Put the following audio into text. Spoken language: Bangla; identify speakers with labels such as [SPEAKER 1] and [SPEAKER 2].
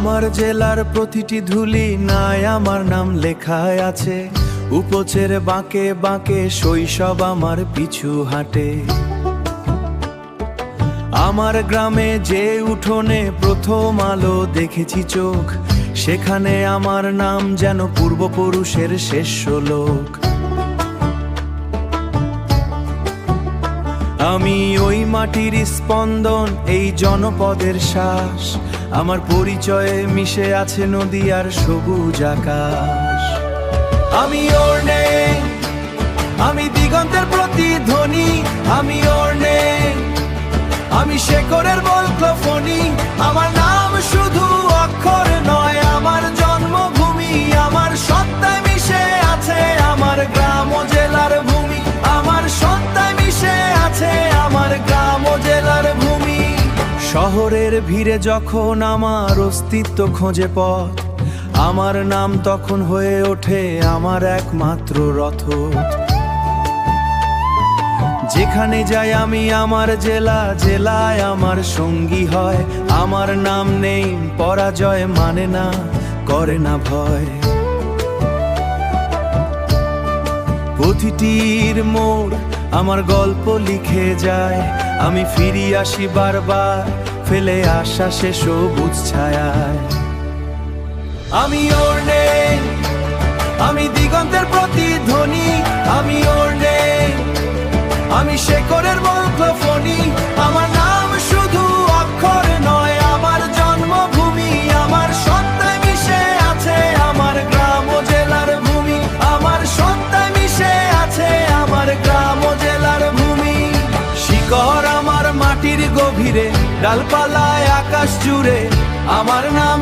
[SPEAKER 1] আমার জেলার প্রতিটি ধুলি নাই আমার নাম লেখায় আছে। উপচের বাঁকে বাঁকে শৈশব আমার পিছু হাঁটে। আমার গ্রামে যে উঠোনে প্রথম আলো দেখেছি চোখ, সেখানে আমার নাম যেন পূর্বপুরুষের শেষ শ্লোক। আমি ওই মাটির স্পন্দন, এই জনপদের শ্বাস। আমার পরিচয়ে মিশে আছে নদী আর সবুজ আকাশ। আমি ওর নেই, আমি দিগন্তের প্রতিধ্বনি। আমি ওর নেই, আমি শেকড়ের বল্কফনি। আমার নাম শুধু অক্ষর নয়, আমার জন্মভূমি। আমার সত্তায় মিশে আছে আমার গ্রাম ও জেলার ভূমি। আমার সত্তায় মিশে আছে আমার গ্রাম ও জেলার ভূমি। শহরের ভিড়ে যখন আমার অস্তিত্ব খোঁজে পথ, আমার নাম তখন হয়ে ওঠে আমার একমাত্র রথ। যেখানে যাই আমি আমার জেলা, জেলায় আমার সঙ্গী হয়। আমার নাম নেই পরাজয় মানে না, করে না ভয়। প্রতিটির মোড় আমার গল্প লিখে যায়। আমি ফিরি আসি বারবার, ফেলে আসা সে সবুজ ছায়ায়। আমি ওর নেই, আমি দিগন্তের প্রতিধ্বনি। আমি ওর নেই, আমি শেকড়ের বল্কফনি। আমার নাম শুধু অক্ষর নয়, আমার জন্মভূমি। আমার সত্তায় মিশে আছে আমার গ্রাম ও জেলার ভূমি। আমার সত্তায় মিশে আছে আমার গ্রাম ও জেলার ভূমি। শিকড় আমার মাটির গভীরে, ডালপালায় আকাশ জুড়ে। আমার নাম